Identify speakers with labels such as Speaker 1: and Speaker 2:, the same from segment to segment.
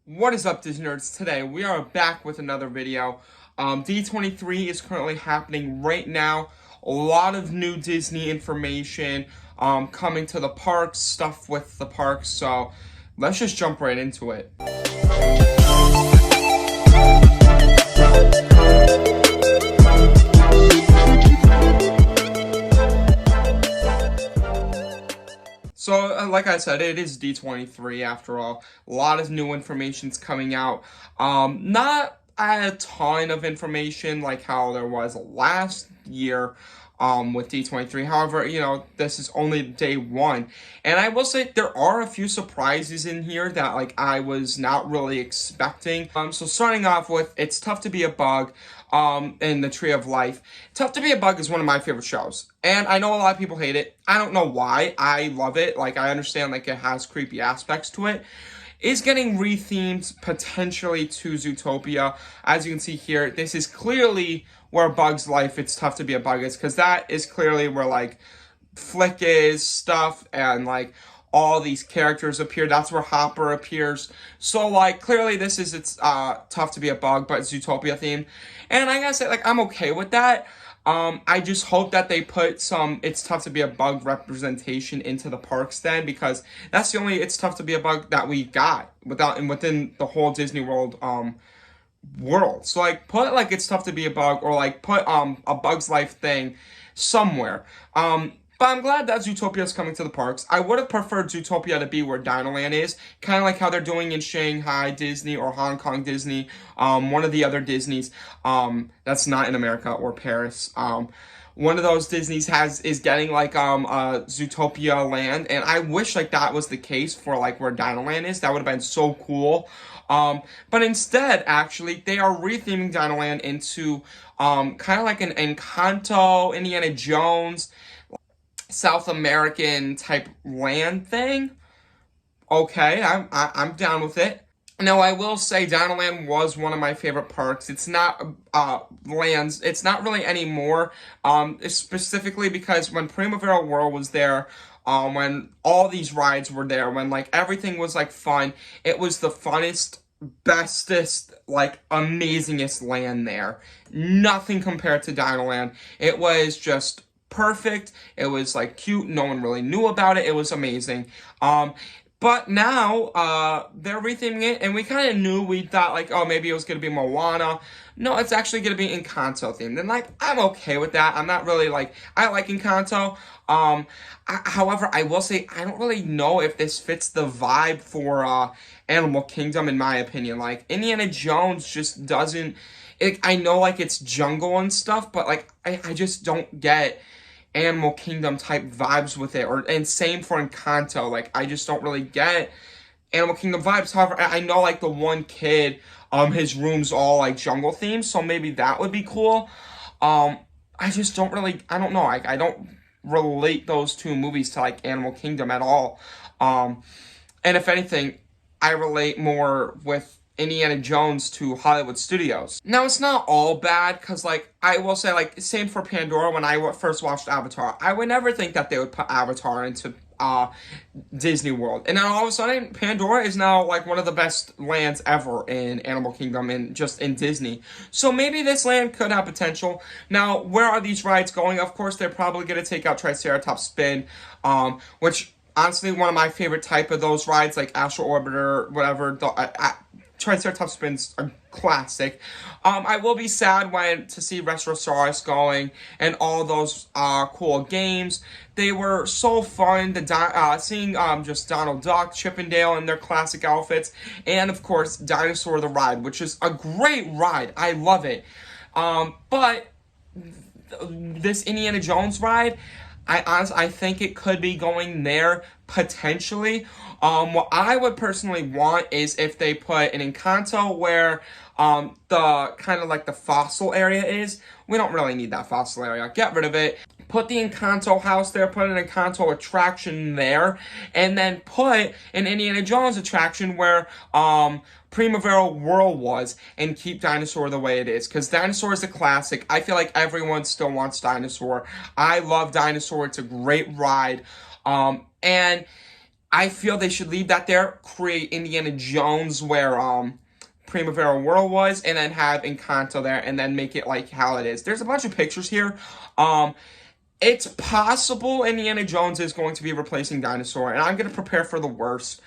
Speaker 1: What is up, Disney nerds? Today we are back with another video. D23 is currently happening right now. A lot of new Disney information coming to the parks, stuff with the parks. So let's just jump right into it. So, like I said, it is D23 after all. A lot of new information's coming out. Not a ton of information like how there was last year with D23. However, this is only day one. And I will say there are a few surprises in here that I was not really expecting. So starting off with, it's Tough to Be a Bug in the Tree of Life. Tough to Be a Bug is one of my favorite shows. And I know a lot of people hate it. I don't know why. I love it. I understand it has creepy aspects to it. Is getting rethemed potentially to Zootopia. As you can see here, this is clearly where Bug's life, It's Tough to Be a Bug is, because that is clearly where Flick is, Stuff, and all these characters appear. That's where Hopper appears. So clearly this is Tough to Be a Bug, but Zootopia themed. And I gotta say, I'm okay with that. I just hope that they put some It's Tough to Be a Bug representation into the parks then, because that's the only It's Tough to Be a Bug that we got within the whole Disney World world. So put It's Tough to Be a Bug, or put a Bug's Life thing somewhere. But I'm glad that Zootopia is coming to the parks. I would have preferred Zootopia to be where Dinoland is, kind of like how they're doing in Shanghai Disney or Hong Kong Disney, one of the other Disneys that's not in America, or Paris. One of those Disneys is getting Zootopia Land, and I wish that was the case for where Dinoland is. That would have been so cool. But instead, actually, they are retheming Dinoland into kind of like an Encanto, Indiana Jones, South American type land thing. Okay, I'm down with it. Now, I will say Dinoland was one of my favorite parks. It's not lands. It's not really anymore. Specifically because when Primavera World was there, when all these rides were there, when everything was fun, it was the funnest, bestest, amazingest land there. Nothing compared to Dinoland. It was just perfect. It was cute. No one really knew about it. It was amazing. But now they're retheming it, and we kind of knew. We thought oh, maybe it was gonna be Moana. No, it's actually gonna be Encanto themed, and I'm okay with that. I'm not really I like Encanto. However, I will say I don't really know if this fits the vibe for Animal Kingdom, in my opinion. Indiana Jones just doesn't. I know it's jungle and stuff, but I just don't get Animal Kingdom type vibes with it, and same for Encanto. I just don't really get Animal Kingdom vibes. However, I know the one kid, his room's all jungle themed, so maybe that would be cool. I just don't really, I don't know, I don't relate those two movies to Animal Kingdom at all. And if anything, I relate more with Indiana Jones to Hollywood Studios. Now, it's not all bad, because, I will say, same for Pandora. When I first watched Avatar, I would never think that they would put Avatar into Disney World. And then all of a sudden, Pandora is now, one of the best lands ever in Animal Kingdom and just in Disney. So maybe this land could have potential. Now, where are these rides going? Of course, they're probably going to take out Triceratops Spin, which, honestly, one of my favorite type of those rides, Astro Orbiter, whatever, Triceratops Spin's a classic. I will be sad to see Retrosaurus going and all those cool games. They were so fun. Seeing just Donald Duck, Chippendale in their classic outfits, and of course Dinosaur the Ride, which is a great ride. I love it. But this Indiana Jones ride, I think it could be going there potentially. What I would personally want is if they put an Encanto where the kind of the fossil area is. We don't really need that fossil area. Get rid of it. Put the Encanto house there, put an Encanto attraction there, and then put an Indiana Jones attraction where Primavera World was, and keep Dinosaur the way it is, because Dinosaur is a classic. I feel like everyone still wants Dinosaur. I love Dinosaur. It's a great ride. And I feel they should leave that there, create Indiana Jones where Primavera World was, and then have Encanto there, and then make it like how it is. There's a bunch of pictures here. It's possible Indiana Jones is going to be replacing Dinosaur, and I'm going to prepare for the worst.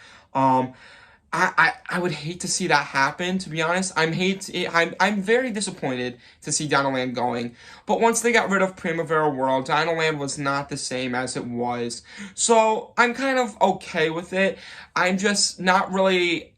Speaker 1: I would hate to see that happen, to be honest. I'm very disappointed to see Dinoland going. But once they got rid of Primavera World, Dinoland was not the same as it was. So I'm kind of okay with it. I'm just not really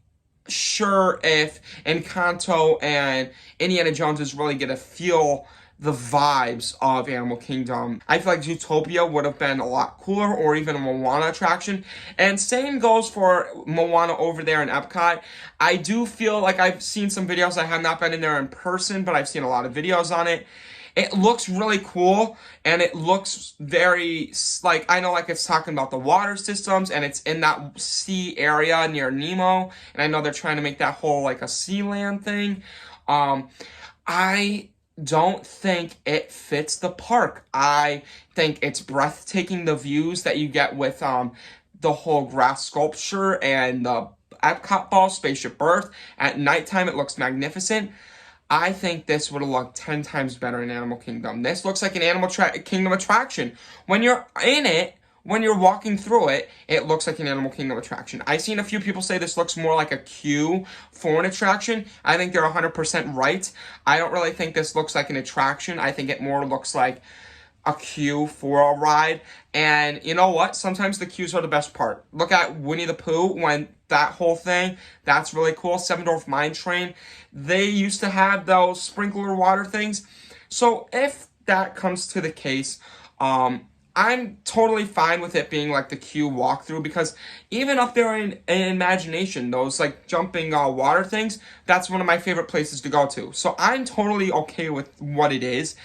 Speaker 1: sure if Encanto and Indiana Jones is really going to feel the vibes of Animal Kingdom. I feel like Zootopia would have been a lot cooler, or even a Moana attraction. And same goes for Moana over there in Epcot. I do feel like I've seen some videos. I have not been in there in person, but I've seen a lot of videos on it. It looks really cool, and it looks very, like, I know, like, it's talking about the water systems, and it's in that sea area near Nemo, and I know they're trying to make that whole, like, a sea land thing. I don't think it fits the park. I think it's breathtaking, the views that you get with the whole grass sculpture and the Epcot ball, Spaceship Earth. At nighttime, it looks magnificent. I think this would have looked 10 times better in Animal Kingdom. This looks like an Animal Kingdom attraction. When you're in it, when you're walking through it, it looks like an Animal Kingdom attraction. I've seen a few people say this looks more like a queue for an attraction. I think they're 100% right. I don't really think this looks like an attraction. I think it more looks like a queue for a ride. And you know what? Sometimes the queues are the best part. Look at Winnie the Pooh, when that whole thing, that's really cool. Seven Dwarf Mine Train, they used to have those sprinkler water things. So if that comes to the case, I'm totally fine with it being like the queue walkthrough, because even up there in Imagination, those like jumping water things, that's one of my favorite places to go to. So I'm totally okay with what it is.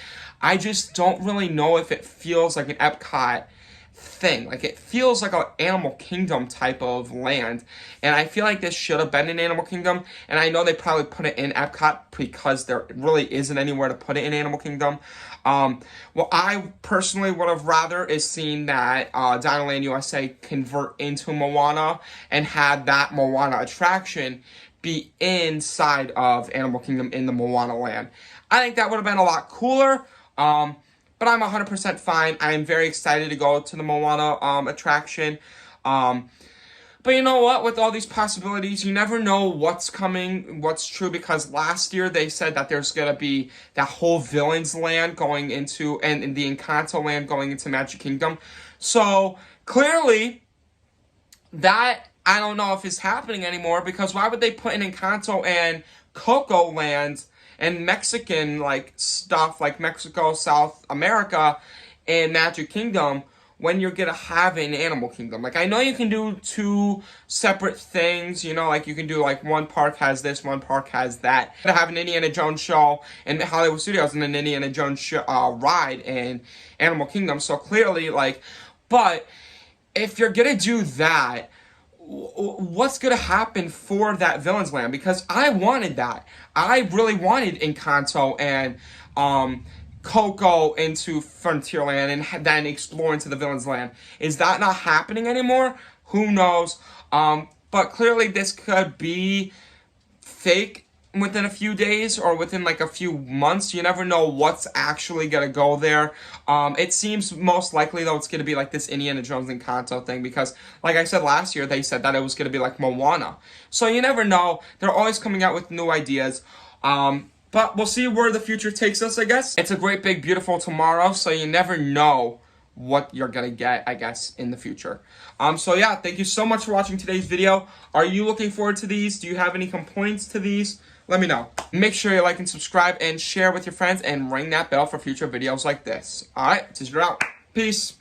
Speaker 1: I just don't really know if it feels like an Epcot thing. Like, it feels like an Animal Kingdom type of land, and I feel like this should have been in Animal Kingdom. And I know they probably put it in Epcot because there really isn't anywhere to put it in Animal Kingdom. What I personally would have rather is seen that Dinoland USA convert into Moana and had that Moana attraction be inside of Animal Kingdom in the Moana land. I think that would have been a lot cooler. But I'm 100% fine. I am very excited to go to the Moana attraction. But you know what? With all these possibilities, you never know what's coming, what's true, because last year they said that there's going to be that whole Villains land going into, and the Encanto land going into Magic Kingdom. So clearly, that I don't know if it's happening anymore, because why would they put in Encanto and Coco land and Mexican like stuff, like Mexico, South America, and Magic Kingdom, when you're gonna have an Animal Kingdom? Like, I know you can do two separate things, you know, like you can do like one park has this, one park has that. To have an Indiana Jones show in Hollywood Studios and an Indiana Jones ride in Animal Kingdom. So clearly, like, but if you're gonna do that, what's going to happen for that Villains Land? Because I wanted that. I really wanted Encanto and Coco into Frontierland and then explore into the Villains Land. Is that not happening anymore? Who knows? But clearly this could be fake within a few days or within like a few months. You never know what's actually gonna go there. It seems most likely though it's gonna be like this Indiana Jones and Encanto thing, because like I said last year, they said that it was gonna be like Moana. So you never know. They're always coming out with new ideas. But we'll see where the future takes us, I guess. It's a great big beautiful tomorrow, so you never know what you're gonna get, I guess, in the future. So yeah, thank you so much for watching today's video. Are you looking forward to these? Do you have any complaints to these? Let me know. Make sure you like and subscribe and share with your friends and ring that bell for future videos like this. Alright, Tizer out. Peace.